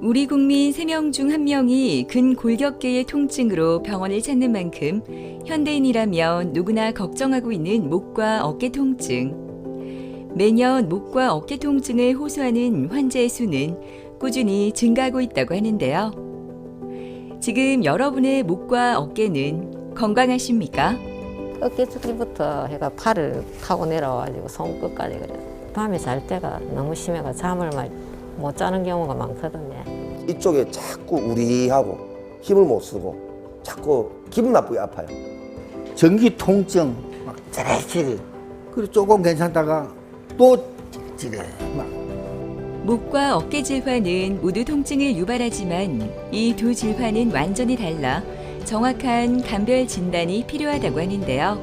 우리 국민 3명 중 1명이 근골격계의 통증으로 병원을 찾는 만큼 현대인이라면 누구나 걱정하고 있는 목과 어깨 통증. 매년 목과 어깨 통증을 호소하는 환자의 수는 꾸준히 증가하고 있다고 하는데요. 지금 여러분의 목과 어깨는 건강하십니까? 어깨 축기부터 해가 팔을 타고 내려와가지고 손끝까지 그래. 밤에 잘 때가 너무 심해가 잠을 못 자는 경우가 많거든요. 이쪽에 자꾸 우리하고 힘을 못 쓰고 자꾸 기분 나쁘게 아파요. 전기 통증 막 찌릿찌릿. 그리고 조금 괜찮다가 또 찌릿 막. 목과 어깨 질환은 모두 통증을 유발하지만 이 두 질환은 완전히 달라 정확한 감별 진단이 필요하다고 하는데요.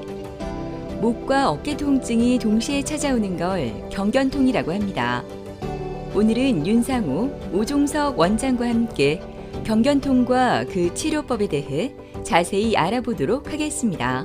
목과 어깨 통증이 동시에 찾아오는 걸 경견통이라고 합니다. 오늘은 윤상우, 오종석 원장과 함께 경견통과 그 치료법에 대해 자세히 알아보도록 하겠습니다.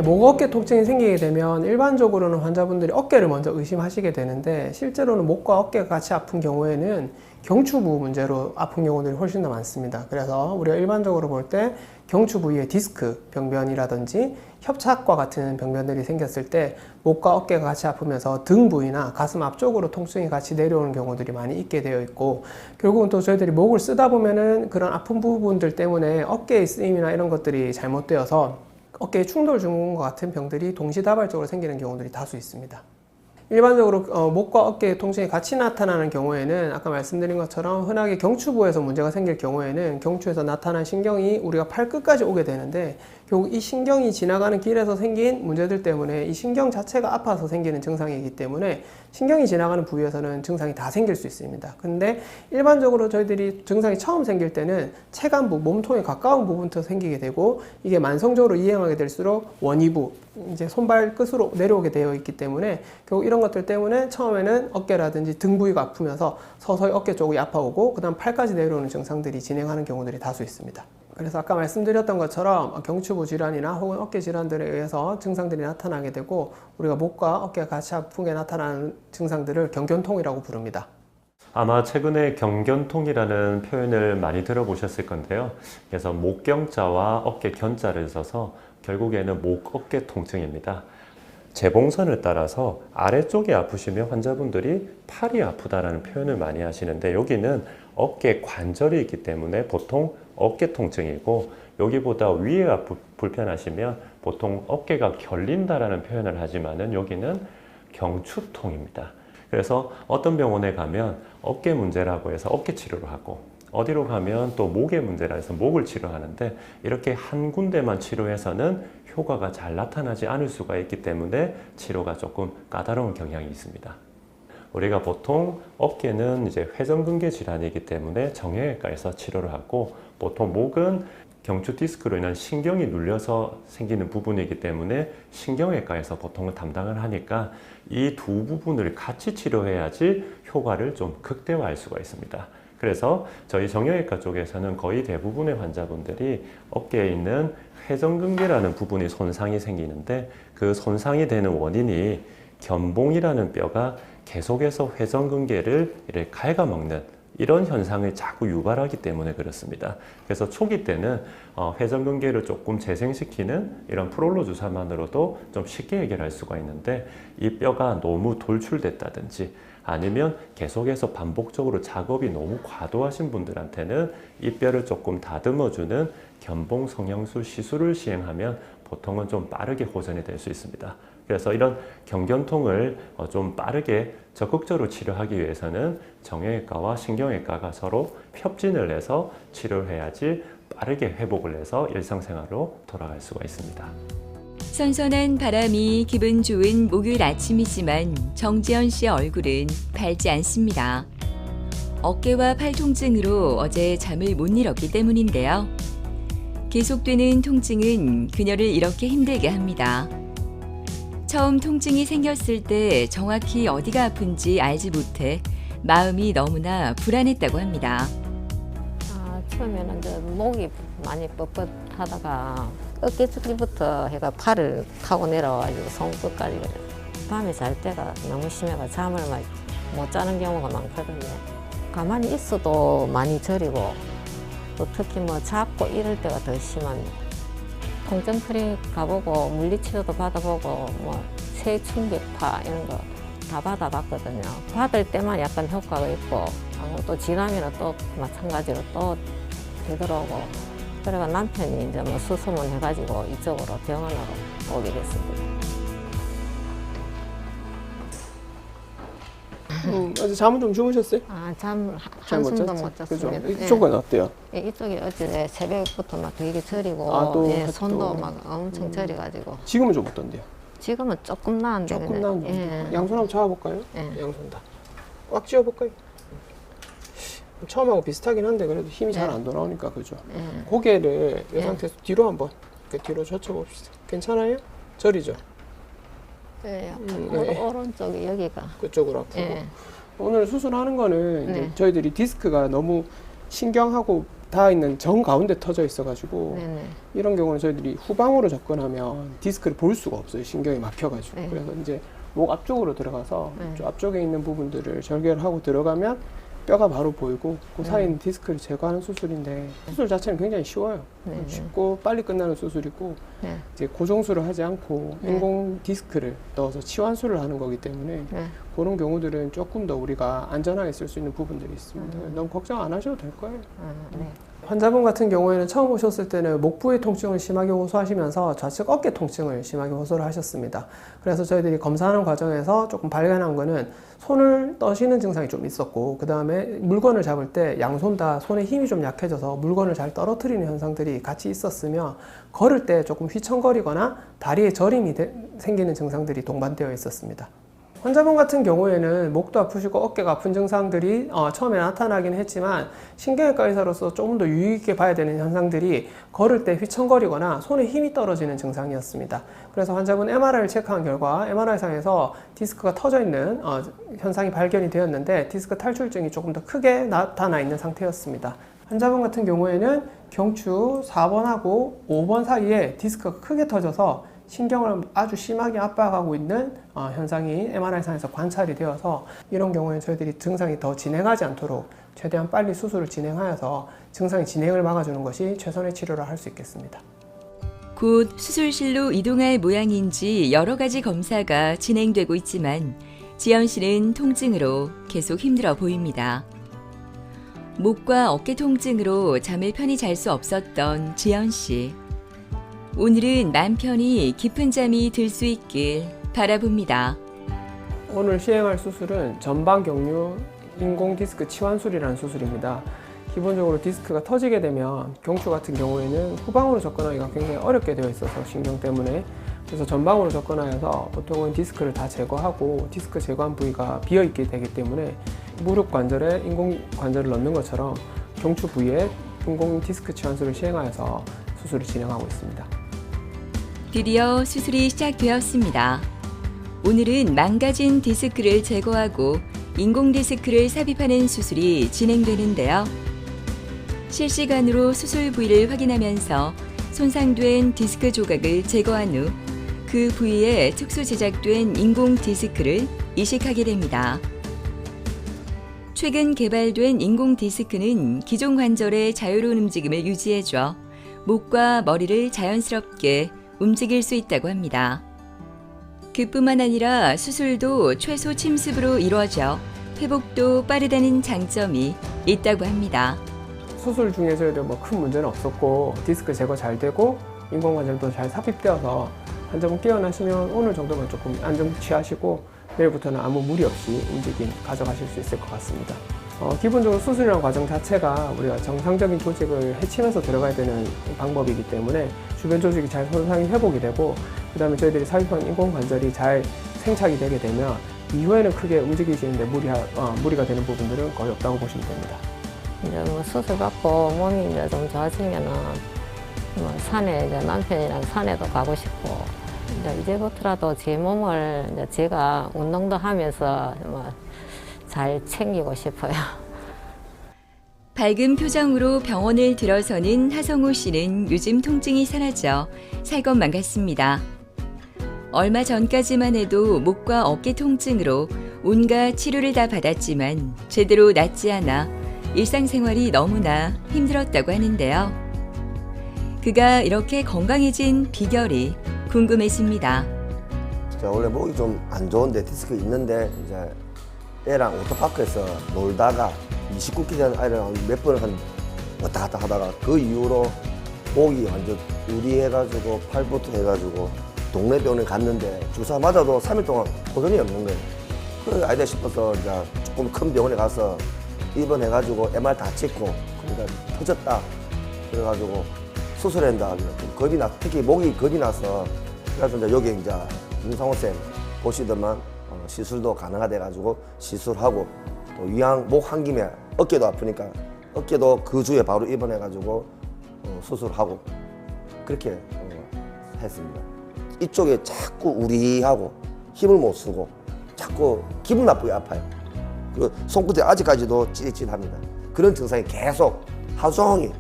목 어깨 통증이 생기게 되면 일반적으로는 환자분들이 어깨를 먼저 의심하시게 되는데 실제로는 목과 어깨가 같이 아픈 경우에는 경추부 문제로 아픈 경우들이 훨씬 더 많습니다. 그래서 우리가 일반적으로 볼 때 경추 부위에 디스크 병변이라든지 협착과 같은 병변들이 생겼을 때 목과 어깨가 같이 아프면서 등 부위나 가슴 앞쪽으로 통증이 같이 내려오는 경우들이 많이 있게 되어 있고, 결국은 또 저희들이 목을 쓰다 보면은 그런 아픈 부분들 때문에 어깨의 쓰임이나 이런 것들이 잘못되어서 어깨에 충돌 증후군과 같은 병들이 동시다발적으로 생기는 경우들이 다수 있습니다. 일반적으로 목과 어깨의 통증이 같이 나타나는 경우에는 아까 말씀드린 것처럼 흔하게 경추부에서 문제가 생길 경우에는 경추에서 나타난 신경이 우리가 팔 끝까지 오게 되는데, 결국 이 신경이 지나가는 길에서 생긴 문제들 때문에 이 신경 자체가 아파서 생기는 증상이기 때문에 신경이 지나가는 부위에서는 증상이 다 생길 수 있습니다. 근데 일반적으로 저희들이 증상이 처음 생길 때는 체간부, 몸통에 가까운 부분부터 생기게 되고, 이게 만성적으로 이행하게 될수록 원위부, 이제 손발 끝으로 내려오게 되어 있기 때문에 결국 이런 것들 때문에 처음에는 어깨라든지 등 부위가 아프면서 서서히 어깨 쪽이 아파오고 그 다음 팔까지 내려오는 증상들이 진행하는 경우들이 다수 있습니다. 그래서 아까 말씀드렸던 것처럼 경추부 질환이나 혹은 어깨 질환들에 의해서 증상들이 나타나게 되고, 우리가 목과 어깨가 같이 아프게 나타나는 증상들을 경견통이라고 부릅니다. 아마 최근에 경견통이라는 표현을 많이 들어보셨을 건데요. 그래서 목경자와 어깨 견자를 써서 결국에는 목, 어깨 통증입니다. 재봉선을 따라서 아래쪽이 아프시면 환자분들이 팔이 아프다라는 표현을 많이 하시는데, 여기는 어깨 관절이 있기 때문에 보통 어깨 통증이고, 여기보다 위에 불편하시면 보통 어깨가 결린다라는 표현을 하지만은 여기는 경추통입니다. 그래서 어떤 병원에 가면 어깨 문제라고 해서 어깨 치료를 하고, 어디로 가면 또 목의 문제라 해서 목을 치료하는데, 이렇게 한 군데만 치료해서는 효과가 잘 나타나지 않을 수가 있기 때문에 치료가 조금 까다로운 경향이 있습니다. 우리가 보통 어깨는 이제 회전근개 질환이기 때문에 정형외과에서 치료를 하고, 보통 목은 경추 디스크로 인한 신경이 눌려서 생기는 부분이기 때문에 신경외과에서 보통은 담당을 하니까 이 두 부분을 같이 치료해야지 효과를 좀 극대화할 수가 있습니다. 그래서 저희 정형외과 쪽에서는 거의 대부분의 환자분들이 어깨에 있는 회전근개라는 부분이 손상이 생기는데, 그 손상이 되는 원인이 견봉이라는 뼈가 계속해서 회전근개를 이렇게 갉아먹는 이런 현상을 자꾸 유발하기 때문에 그렇습니다. 그래서 초기 때는 회전근개를 조금 재생시키는 이런 프롤로 주사만으로도 좀 쉽게 해결할 수가 있는데, 이 뼈가 너무 돌출됐다든지 아니면 계속해서 반복적으로 작업이 너무 과도하신 분들한테는 이 뼈를 조금 다듬어주는 견봉 성형술 시술을 시행하면 보통은 좀 빠르게 호전이 될 수 있습니다. 그래서 이런 경견통을 좀 빠르게 적극적으로 치료하기 위해서는 정형외과와 신경외과가 서로 협진을 해서 치료를 해야지 빠르게 회복을 해서 일상생활로 돌아갈 수가 있습니다. 선선한 바람이 기분 좋은 목요일 아침이지만 정지현 씨의 얼굴은 밝지 않습니다. 어깨와 팔 통증으로 어제 잠을 못 이뤘기 때문인데요. 계속되는 통증은 그녀를 이렇게 힘들게 합니다. 처음 통증이 생겼을 때 정확히 어디가 아픈지 알지 못해 마음이 너무나 불안했다고 합니다. 처음에는 이제 목이 많이 뻣뻣하다가 어깨쪽부터 해가 팔을 타고 내려와가지고 손끝까지 그래. 밤에 잘 때가 너무 심해가 잠을 못 자는 경우가 많거든요. 가만히 있어도 많이 저리고 또 특히 뭐 잡고 이럴 때가 더 심합니다. 통증 클리닉 가보고 물리치료도 받아보고 뭐 세충격파 이런 거 다 받아봤거든요. 받을 때만 약간 효과가 있고 또 지나면 또 마찬가지로 또 되더라고. 그래가 남편이 이제 뭐 수소문 해가지고 이쪽으로 병원으로 오게 됐습니다. 어제 잠은 좀 주무셨어요? 잠 잘 한숨도 잤지? 못 그죠? 잤습니다. 이쪽은 어때요? 예, 이쪽이 어제 새벽부터 막 되게 저리고 또 예, 또. 손도 막 엄청 저려가지고 지금은 좀 어떤데요? 지금은 조금 나은데 조금 그냥, 나은데. 예. 양손 한번 잡아볼까요? 예. 양손 다. 꽉 쥐어볼까요? 처음하고 비슷하긴 한데 그래도 힘이 잘 안 돌아오니까 그죠? 예. 고개를 이 예. 상태에서 뒤로 한번 이렇게 뒤로 젖혀봅시다. 괜찮아요? 저리죠? 예, 예. 오른쪽이 여기가 그쪽으로 아프고. 예. 오늘 수술하는 거는 이제 네. 저희들이 디스크가 너무 신경하고 닿아 있는 정 가운데 터져 있어가지고 네네. 이런 경우는 저희들이 후방으로 접근하면 디스크를 볼 수가 없어요. 신경이 막혀가지고. 네. 그래서 이제 목 앞쪽으로 들어가서 네. 저 앞쪽에 있는 부분들을 절개를 하고 들어가면 뼈가 바로 보이고 그 사이에 네. 있는 디스크를 제거하는 수술인데 수술 자체는 굉장히 쉬워요. 네. 쉽고 빨리 끝나는 수술이고 네. 이제 고정술을 하지 않고 네. 인공 디스크를 넣어서 치환술을 하는 거기 때문에 네. 그런 경우들은 조금 더 우리가 안전하게 쓸 수 있는 부분들이 있습니다. 너무 걱정 안 하셔도 될 거예요. 네. 환자분 같은 경우에는 처음 오셨을 때는 목 부위 통증을 심하게 호소하시면서 좌측 어깨 통증을 심하게 호소를 하셨습니다. 그래서 저희들이 검사하는 과정에서 조금 발견한 거는 손을 떠시는 증상이 좀 있었고 그 다음에 물건을 잡을 때 양손 다 손에 힘이 좀 약해져서 물건을 잘 떨어뜨리는 현상들이 같이 있었으며 걸을 때 조금 휘청거리거나 다리에 저림이 생기는 증상들이 동반되어 있었습니다. 환자분 같은 경우에는 목도 아프시고 어깨가 아픈 증상들이 처음에 나타나긴 했지만 신경외과 의사로서 조금 더 유의 있게 봐야 되는 현상들이 걸을 때 휘청거리거나 손에 힘이 떨어지는 증상이었습니다. 그래서 환자분 MRI를 체크한 결과 MRI상에서 디스크가 터져 있는 현상이 발견이 되었는데 디스크 탈출증이 조금 더 크게 나타나 있는 상태였습니다. 환자분 같은 경우에는 경추 4번하고 5번 사이에 디스크가 크게 터져서 신경을 아주 심하게 압박하고 있는 현상이 MRI상에서 관찰이 되어서 이런 경우에 저희들이 증상이 더 진행하지 않도록 최대한 빨리 수술을 진행하여서 증상의 진행을 막아주는 것이 최선의 치료를 할 수 있겠습니다. 곧 수술실로 이동할 모양인지 여러 가지 검사가 진행되고 있지만 지연 씨는 통증으로 계속 힘들어 보입니다. 목과 어깨 통증으로 잠을 편히 잘 수 없었던 지연 씨. 오늘은 맘 편히 깊은 잠이 들 수 있길 바라봅니다. 오늘 시행할 수술은 전방 경류 인공 디스크 치환술이라는 수술입니다. 기본적으로 디스크가 터지게 되면 경추 같은 경우에는 후방으로 접근하기가 굉장히 어렵게 되어 있어서 신경 때문에 그래서 전방으로 접근하여서 보통은 디스크를 다 제거하고 디스크 제거한 부위가 비어 있게 되기 때문에 무릎 관절에 인공 관절을 넣는 것처럼 경추 부위에 인공 디스크 치환술을 시행하여서 수술을 진행하고 있습니다. 드디어 수술이 시작되었습니다. 오늘은 망가진 디스크를 제거하고 인공 디스크를 삽입하는 수술이 진행되는데요. 실시간으로 수술 부위를 확인하면서 손상된 디스크 조각을 제거한 후 그 부위에 특수 제작된 인공 디스크를 이식하게 됩니다. 최근 개발된 인공 디스크는 기존 관절의 자유로운 움직임을 유지해줘 목과 머리를 자연스럽게 움직일 수 있다고 합니다. 그뿐만 아니라 수술도 최소 침습으로 이루어져 회복도 빠르다는 장점이 있다고 합니다. 수술 중에 저희도 뭐 큰 문제는 없었고 디스크 제거 잘 되고 인공관절도 잘 삽입되어서 환자분 깨어나시면 오늘 정도만 조금 안정 취하시고 내일부터는 아무 무리 없이 움직임 가져가실 수 있을 것 같습니다. 기본적으로 수술이라는 과정 자체가 우리가 정상적인 조직을 해치면서 들어가야 되는 방법이기 때문에 주변 조직이 잘 손상이 회복이 되고 그 다음에 저희들이 삽입한 인공관절이 잘 생착이 되게 되면 이후에는 크게 움직이시는데 무리가 되는 부분들은 거의 없다고 보시면 됩니다. 이제 뭐 수술 받고 몸이 이제 좀 좋아지면은 뭐 산에 이제 남편이랑 산에도 가고 싶고 이제부터라도 제 몸을 이제 제가 운동도 하면서 뭐 잘 챙기고 싶어요. 밝은 표정으로 병원을 들어서는 하성우 씨는 요즘 통증이 사라져 살 것만 같습니다. 얼마 전까지만 해도 목과 어깨 통증으로 온갖 치료를 다 받았지만 제대로 낫지 않아 일상생활이 너무나 힘들었다고 하는데요. 그가 이렇게 건강해진 비결이 궁금해집니다. 제가 원래 목이 좀 안 좋은데 디스크 있는데 이제 애랑 워터파크에서 놀다가 29기 된 아이랑 몇 번을 왔다 갔다 하다가 그 이후로 목이 완전 우리해가지고 팔부터 해가지고 동네 병원에 갔는데 주사 맞아도 3일 동안 호전이 없는 거예요. 그래 아이다 싶어서 이제 조금 큰 병원에 가서 입원해가지고 MR 다 찍고 그러니까 터졌다 그래가지고 수술한다. 겁이 나 특히 목이 겁이 나서 그래서 이제 여기 이제 윤상호 쌤 보시더만 시술도 가능하다 해가지고 시술하고 또 위양 목 한 김에 어깨도 아프니까 어깨도 그 주에 바로 입원해가지고 수술하고 그렇게 했습니다. 이쪽에 자꾸 우리하고 힘을 못 쓰고 자꾸 기분 나쁘게 아파요. 그리고 손끝에 아직까지도 찌릿찌릿합니다. 그런 증상이 계속 하루 종일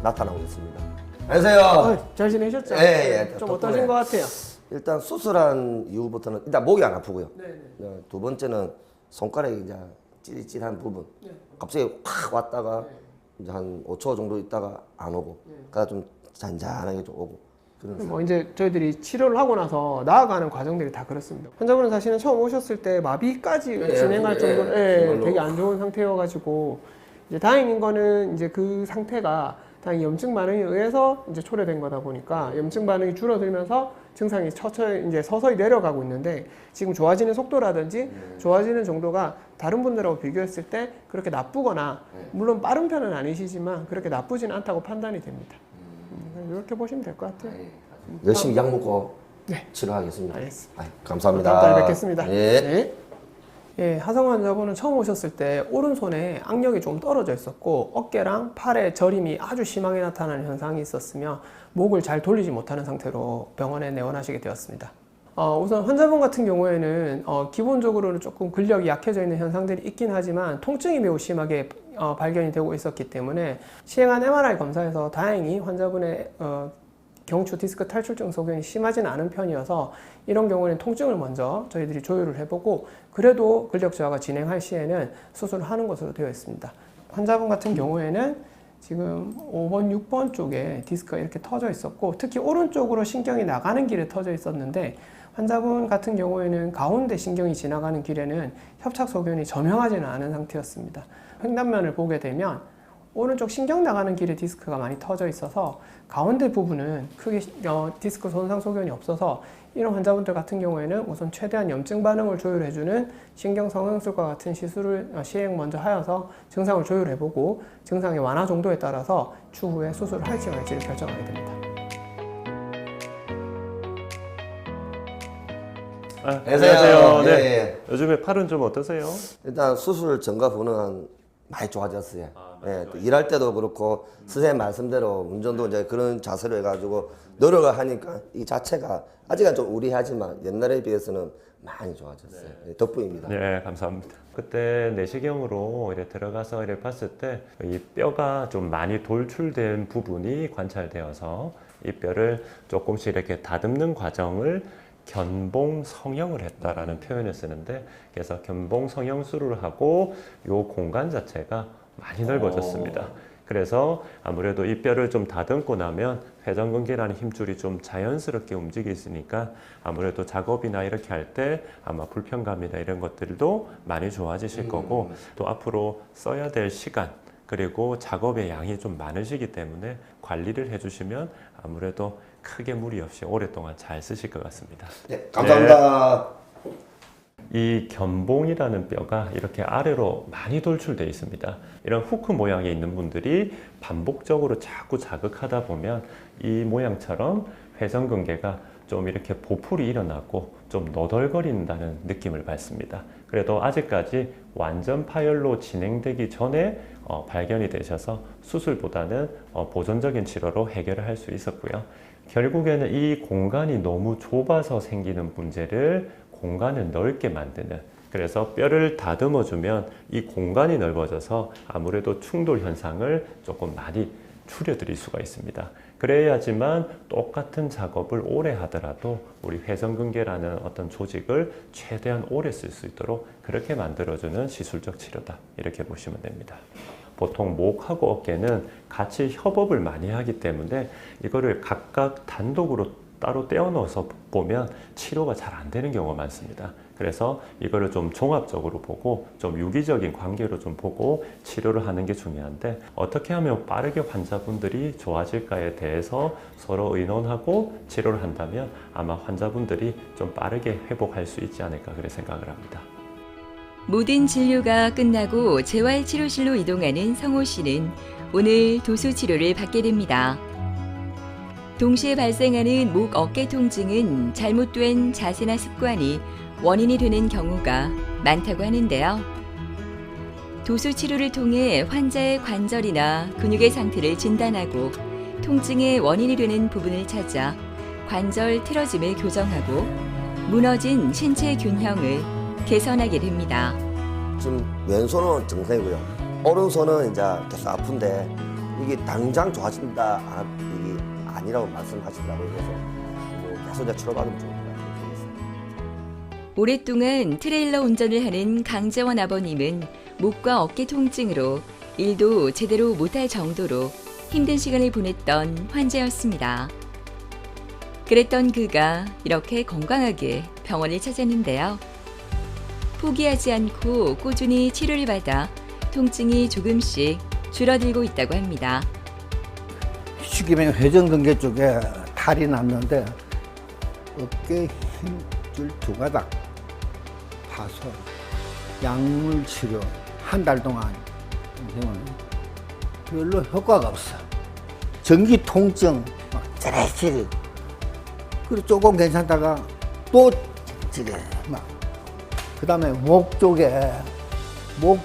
나타나고 있습니다. 안녕하세요. 잘 지내셨죠? 예, 예. 좀 어떠신 것 같아요? 일단 수술한 이후부터는 일단 목이 안 아프고요. 네. 두 번째는 손가락이 이제 찌릿찌릿한 부분. 네. 갑자기 확 왔다가 이제 한 5초 정도 있다가 안 오고, 그러다 좀 잔잔하게 좀 오고. 그런 뭐 이제 저희들이 치료를 하고 나서 나아가는 과정들이 다 그렇습니다. 환자분은 사실은 처음 오셨을 때 마비까지 네, 진행할 네, 정도로 네. 되게 안 좋은 상태여가지고 이제 다행인 거는 이제 그 상태가 다행히 염증 반응에 의해서 이제 초래된 거다 보니까 염증 반응이 줄어들면서 증상이 천천히 이제 서서히 내려가고 있는데 지금 좋아지는 속도라든지 좋아지는 정도가 다른 분들하고 비교했을 때 그렇게 나쁘거나 물론 빠른 편은 아니시지만 그렇게 나쁘지는 않다고 판단이 됩니다. 이렇게 보시면 될 것 같아요. 열심히 약 먹고 네. 치료하겠습니다. 알겠습니다. 아이, 감사합니다. 다음 달에 뵙겠습니다. 예. 네. 예, 하성우 환자분은 처음 오셨을 때 오른손에 악력이 좀 떨어져 있었고 어깨랑 팔의 저림이 아주 심하게 나타나는 현상이 있었으며 목을 잘 돌리지 못하는 상태로 병원에 내원하시게 되었습니다. 우선 환자분 같은 경우에는 기본적으로는 조금 근력이 약해져 있는 현상들이 있긴 하지만 통증이 매우 심하게 발견이 되고 있었기 때문에 시행한 MRI 검사에서 다행히 환자분의 경추 디스크 탈출증 소견이 심하진 않은 편이어서 이런 경우에는 통증을 먼저 저희들이 조율을 해보고 그래도 근력 저하가 진행할 시에는 수술을 하는 것으로 되어 있습니다. 환자분 같은 경우에는 지금 5번, 6번 쪽에 디스크가 이렇게 터져 있었고 특히 오른쪽으로 신경이 나가는 길에 터져 있었는데 환자분 같은 경우에는 가운데 신경이 지나가는 길에는 협착 소견이 점영하지는 않은 상태였습니다. 횡단면을 보게 되면 오른쪽 신경 나가는 길에 디스크가 많이 터져 있어서 가운데 부분은 크게 디스크 손상 소견이 없어서 이런 환자분들 같은 경우에는 우선 최대한 염증 반응을 조율해주는 신경성형술과 같은 시술을 시행 먼저 하여서 증상을 조율해보고 증상의 완화 정도에 따라서 추후에 수술을 할지 말지를 결정하게 됩니다. 안녕하세요. 네. 예. 요즘에 팔은 좀 어떠세요? 일단 수술 전과 후는 많이 좋아졌어요. 예, 또 일할 때도 그렇고 선생님 말씀대로 운전도 이제 그런 자세로 해가지고 노력을 하니까 이 자체가 아직은 좀 우리하지만 옛날에 비해서는 많이 좋아졌어요. 예, 덕분입니다. 네, 감사합니다. 그때 내시경으로 이렇게 들어가서 이렇게 봤을 때 이 뼈가 좀 많이 돌출된 부분이 관찰되어서 이 뼈를 조금씩 이렇게 다듬는 과정을 견봉 성형을 했다라는 표현을 쓰는데 그래서 견봉 성형술을 하고 요 공간 자체가 많이 넓어졌습니다. 그래서 아무래도 이 뼈를 좀 다듬고 나면 회전근개라는 힘줄이 좀 자연스럽게 움직이니까 아무래도 작업이나 이렇게 할 때 아마 불편감이나 이런 것들도 많이 좋아지실 거고 또 앞으로 써야 될 시간 그리고 작업의 양이 좀 많으시기 때문에 관리를 해주시면 아무래도 크게 무리 없이 오랫동안 잘 쓰실 것 같습니다. 네, 감사합니다. 이 견봉이라는 뼈가 이렇게 아래로 많이 돌출되어 있습니다. 이런 후크 모양에 있는 분들이 반복적으로 자꾸 자극하다 보면 이 모양처럼 회전근개가 좀 이렇게 보풀이 일어나고 좀 너덜거린다는 느낌을 받습니다. 그래도 아직까지 완전 파열로 진행되기 전에 발견이 되셔서 수술보다는 보존적인 치료로 해결을 할 수 있었고요. 결국에는 이 공간이 너무 좁아서 생기는 문제를 공간을 넓게 만드는 그래서 뼈를 다듬어주면 이 공간이 넓어져서 아무래도 충돌 현상을 조금 많이 줄여드릴 수가 있습니다. 그래야지만 똑같은 작업을 오래 하더라도 우리 회전근개라는 어떤 조직을 최대한 오래 쓸 수 있도록 그렇게 만들어주는 시술적 치료다, 이렇게 보시면 됩니다. 보통 목하고 어깨는 같이 협업을 많이 하기 때문에 이거를 각각 단독으로 따로 떼어 넣어서 보면 치료가 잘 안 되는 경우가 많습니다. 그래서 이거를 좀 종합적으로 보고 좀 유기적인 관계로 좀 보고 치료를 하는 게 중요한데, 어떻게 하면 빠르게 환자분들이 좋아질까에 대해서 서로 의논하고 치료를 한다면 아마 환자분들이 좀 빠르게 회복할 수 있지 않을까, 그렇게 생각을 합니다. 모든 진료가 끝나고 재활치료실로 이동하는 성호 씨는 오늘 도수 치료를 받게 됩니다. 동시에 발생하는 목 어깨 통증은 잘못된 자세나 습관이 원인이 되는 경우가 많다고 하는데요. 도수 치료를 통해 환자의 관절이나 근육의 상태를 진단하고 통증의 원인이 되는 부분을 찾아 관절 틀어짐을 교정하고 무너진 신체 균형을 개선하게 됩니다. 지금 왼손은 정상이고요. 오른손은 이제 계속 아픈데 이게 당장 좋아진다 이게 아니라고 말씀하시더라고요. 그래서 계속 이제 치료받으면 좋을 것 같아요. 오랫동안 트레일러 운전을 하는 강재원 아버님은 목과 어깨 통증으로 일도 제대로 못할 정도로 힘든 시간을 보냈던 환자였습니다. 그랬던 그가 이렇게 건강하게 병원을 찾았는데요. 포기하지 않고 꾸준히 치료를 받아 통증이 조금씩 줄어들고 있다고 합니다. 쉽게 말하면 회전근개 쪽에 탈이 났는데 어깨 힘줄 두 가닥 파손, 약물 치료 한 달 동안 별로 효과가 없어. 전기 통증 막 찌릿찌릿. 그리고 조금 괜찮다가 또 찌릿 막. 그다음에 목 쪽에 목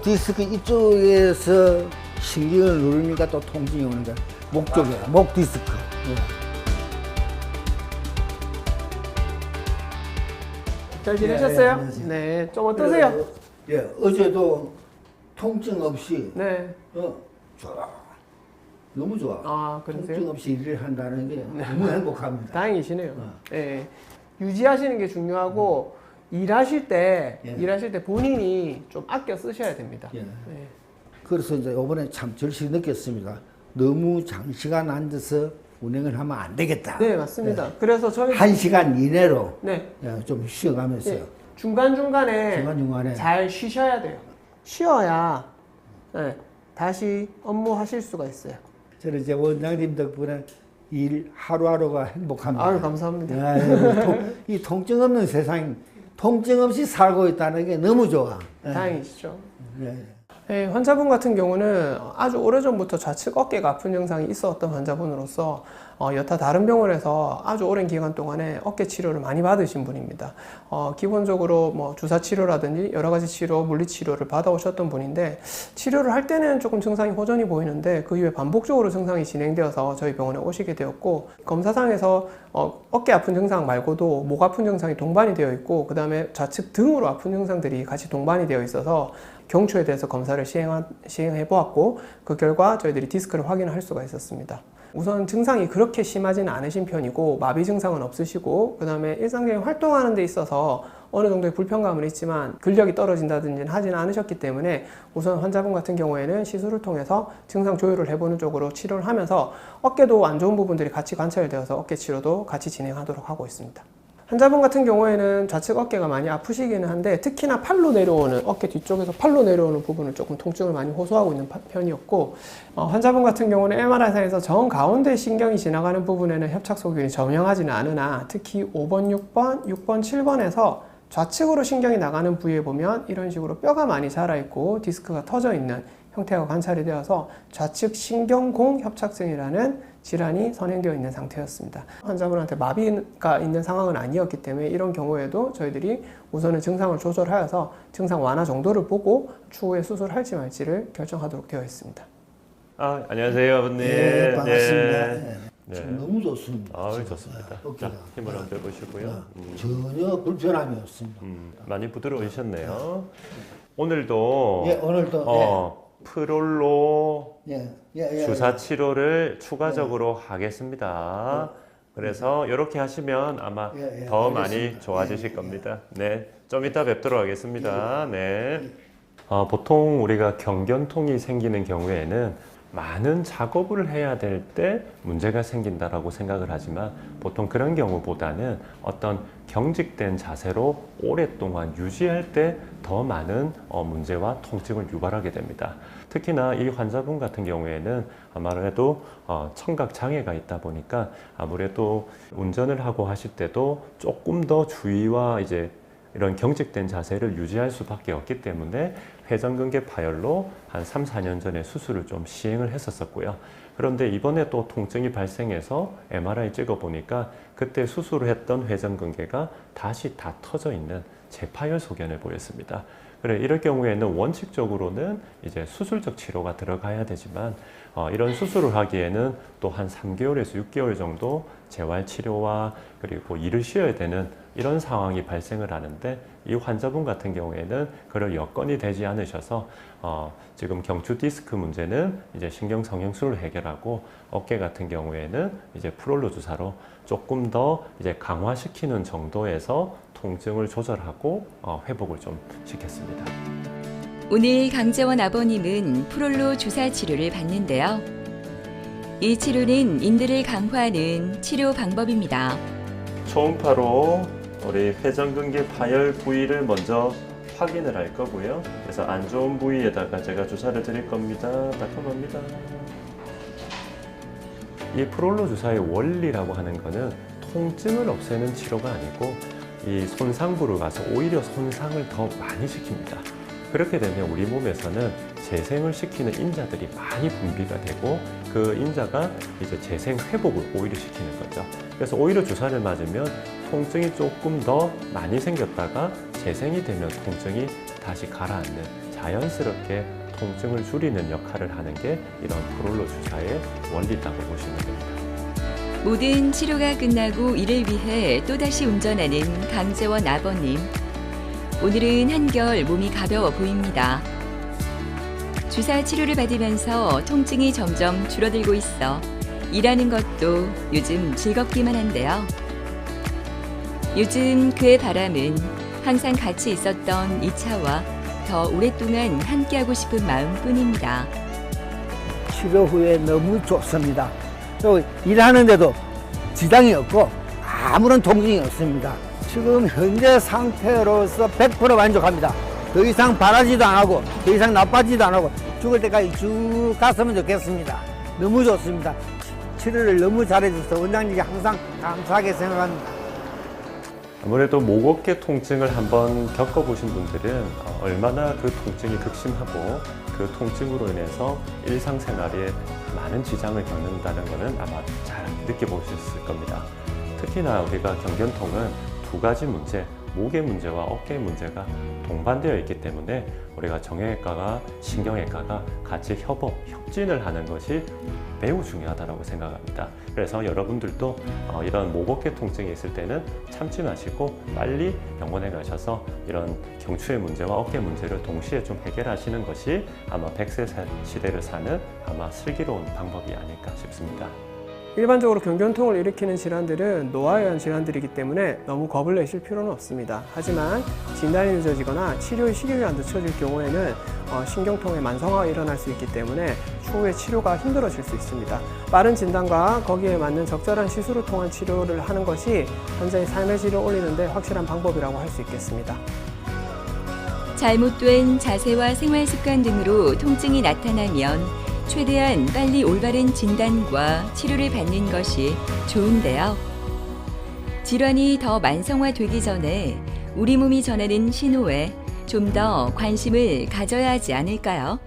디스크 이쪽에서 신경을 누르니까 또 통증이 오는 거야. 목 쪽에 목 디스크. 잘 지내셨어요? 네, 네, 좀 어떠세요? 예, 어제도 통증 없이 네. 좋아. 너무 좋아. 아, 그러세요? 통증 없이 일을 한다는 게 너무 행복합니다. 다행이시네요. 예. 유지하시는 게 중요하고 일하실 때 본인이 좀 아껴 쓰셔야 됩니다. 예. 예. 그래서 이제 이번에 참 절실히 느꼈습니다. 너무 장시간 앉아서 운행을 하면 안 되겠다. 네, 맞습니다. 그래서 저희 1시간 이내로 네. 좀 쉬어가면서 예. 중간중간에 중간중간에 잘 쉬셔야 돼요. 쉬어야 예, 다시 업무하실 수가 있어요. 저는 이제 원장님 덕분에 일 하루하루가 행복합니다. 아유, 감사합니다. 이 통증 없는 세상, 통증 없이 살고 있다는 게 너무 좋아. 다행이시죠. 예. 예, 환자분 같은 경우는 아주 오래전부터 좌측 어깨가 아픈 증상이 있었던 환자분으로서 여타 다른 병원에서 아주 오랜 기간 동안에 어깨 치료를 많이 받으신 분입니다. 기본적으로 뭐 주사 치료라든지 여러 가지 치료, 물리 치료를 받아오셨던 분인데 치료를 할 때는 조금 증상이 호전이 보이는데 그 이후에 반복적으로 증상이 진행되어서 저희 병원에 오시게 되었고, 검사상에서 어깨 아픈 증상 말고도 목 아픈 증상이 동반이 되어 있고, 그 다음에 좌측 등으로 아픈 증상들이 같이 동반이 되어 있어서 경추에 대해서 검사를 시행해 보았고, 그 결과 저희들이 디스크를 확인할 수가 있었습니다. 우선 증상이 그렇게 심하지는 않으신 편이고 마비 증상은 없으시고, 그 다음에 일상적인 활동하는 데 있어서 어느 정도의 불편감은 있지만 근력이 떨어진다든지 하지는 않으셨기 때문에 우선 환자분 같은 경우에는 시술을 통해서 증상 조율을 해보는 쪽으로 치료를 하면서 어깨도 안 좋은 부분들이 같이 관찰되어서 어깨 치료도 같이 진행하도록 하고 있습니다. 환자분 같은 경우에는 좌측 어깨가 많이 아프시기는 한데 특히나 팔로 내려오는, 어깨 뒤쪽에서 팔로 내려오는 부분을 조금 통증을 많이 호소하고 있는 편이었고, 환자분 같은 경우는 MRI상에서 정 가운데 신경이 지나가는 부분에는 협착소균이 점령하지는 않으나 특히 5번, 6번, 6번, 7번에서 좌측으로 신경이 나가는 부위에 보면 이런 식으로 뼈가 많이 자라있고 디스크가 터져 있는 형태가 관찰이 되어서 좌측 신경공 협착증이라는 질환이 선행되어 있는 상태였습니다. 환자분한테 마비가 있는 상황은 아니었기 때문에 이런 경우에도 저희들이 우선은 증상을 조절하여서 증상 완화 정도를 보고 추후에 수술할지 말지를 결정하도록 되어 있습니다. 안녕하세요, 아버님. 네, 반갑습니다. 네. 지금 너무 좋습니다. 아, 지금. 좋습니다. 어깨가. 자, 힘을 한번 빼보시고요. 전혀 불편함이 없습니다. 많이 부드러우셨네요. 오늘도 예, 오늘도 프롤로 예, 주사 치료를 추가적으로 하겠습니다. 그래서 이렇게 하시면 아마 예, 더 알겠습니다. 많이 좋아지실 예, 겁니다. 네, 좀 이따 뵙도록 하겠습니다. 네. 보통 우리가 경견통이 생기는 경우에는 많은 작업을 해야 될 때 문제가 생긴다라고 생각을 하지만 보통 그런 경우보다는 어떤 경직된 자세로 오랫동안 유지할 때 더 많은 문제와 통증을 유발하게 됩니다. 특히나 이 환자분 같은 경우에는 아무래도 청각 장애가 있다 보니까 아무래도 운전을 하고 하실 때도 조금 더 주의와 이제 이런 경직된 자세를 유지할 수밖에 없기 때문에 회전근개 파열로 한 3, 4년 전에 수술을 좀 시행을 했었고요. 그런데 이번에 또 통증이 발생해서 MRI 찍어보니까 그때 수술을 했던 회전근개가 다시 다 터져 있는 재파열 소견을 보였습니다. 그래, 이럴 경우에는 원칙적으로는 이제 수술적 치료가 들어가야 되지만 이런 수술을 하기에는 또 한 3개월에서 6개월 정도 재활 치료와 그리고 일을 쉬어야 되는 이런 상황이 발생을 하는데 이 환자분 같은 경우에는 그럴 여건이 되지 않으셔서 지금 경추 디스크 문제는 이제 신경 성형술을 해결하고 어깨 같은 경우에는 이제 프롤로 주사로 조금 더 이제 강화시키는 정도에서 통증을 조절하고 회복을 좀 시켰습니다. 오늘 강재원 아버님은 프롤로 주사 치료를 받는데요. 이 치료는 인대를 강화하는 치료 방법입니다. 초음파로 우리 회전근개 파열 부위를 먼저 확인을 할 거고요. 그래서 안 좋은 부위에다가 제가 주사를 드릴 겁니다. 따끔합니다. 이 프롤로 주사의 원리라고 하는 거는 통증을 없애는 치료가 아니고 이 손상부로 가서 오히려 손상을 더 많이 시킵니다. 그렇게 되면 우리 몸에서는 재생을 시키는 인자들이 많이 분비가 되고 그 인자가 이제 재생 회복을 오히려 시키는 거죠. 그래서 오히려 주사를 맞으면 통증이 조금 더 많이 생겼다가 재생이 되면 통증이 다시 가라앉는 자연스럽게 통증을 줄이는 역할을 하는 게 이런 프롤로 주사의 원리라고 보시면 됩니다. 모든 치료가 끝나고 일을 위해 또다시 운전하는 강재원 아버님. 오늘은 한결 몸이 가벼워 보입니다. 주사 치료를 받으면서 통증이 점점 줄어들고 있어 일하는 것도 요즘 즐겁기만 한데요. 요즘 그의 바람은 항상 같이 있었던 이 차와 더 오랫동안 함께하고 싶은 마음뿐입니다. 치료 후에 너무 좋습니다. 또 일하는데도 지장이 없고 아무런 통증이 없습니다. 지금 현재 상태로서 100% 만족합니다. 더 이상 바라지도 안 하고 더 이상 나빠지도 안 하고 죽을 때까지 쭉 갔으면 좋겠습니다. 너무 좋습니다. 치료를 너무 잘해줘서 원장님께 항상 감사하게 생각합니다. 아무래도 목 어깨 통증을 한번 겪어보신 분들은 얼마나 그 통증이 극심하고 그 통증으로 인해서 일상생활에 많은 지장을 겪는다는 것은 아마 잘 느껴보셨을 겁니다. 특히나 우리가 경견통은 두 가지 문제, 목의 문제와 어깨의 문제가 동반되어 있기 때문에 우리가 정형외과가 신경외과가 같이 협진을 하는 것이 매우 중요하다고 생각합니다. 그래서 여러분들도 이런 목 어깨 통증이 있을 때는 참지 마시고 빨리 병원에 가셔서 이런 경추의 문제와 어깨 문제를 동시에 좀 해결하시는 것이 아마 100세 시대를 사는 아마 슬기로운 방법이 아닐까 싶습니다. 일반적으로 경견통을 일으키는 질환들은 노화에 의한 질환들이기 때문에 너무 겁을 내실 필요는 없습니다. 하지만 진단이 늦어지거나 치료의 시기가 안 늦춰질 경우에는 신경통의 만성화가 일어날 수 있기 때문에 추후에 치료가 힘들어질 수 있습니다. 빠른 진단과 거기에 맞는 적절한 시술을 통한 치료를 하는 것이 환자의 삶의 질을 올리는 데 확실한 방법이라고 할 수 있겠습니다. 잘못된 자세와 생활 습관 등으로 통증이 나타나면 최대한 빨리 올바른 진단과 치료를 받는 것이 좋은데요. 질환이 더 만성화되기 전에 우리 몸이 전하는 신호에 좀 더 관심을 가져야 하지 않을까요?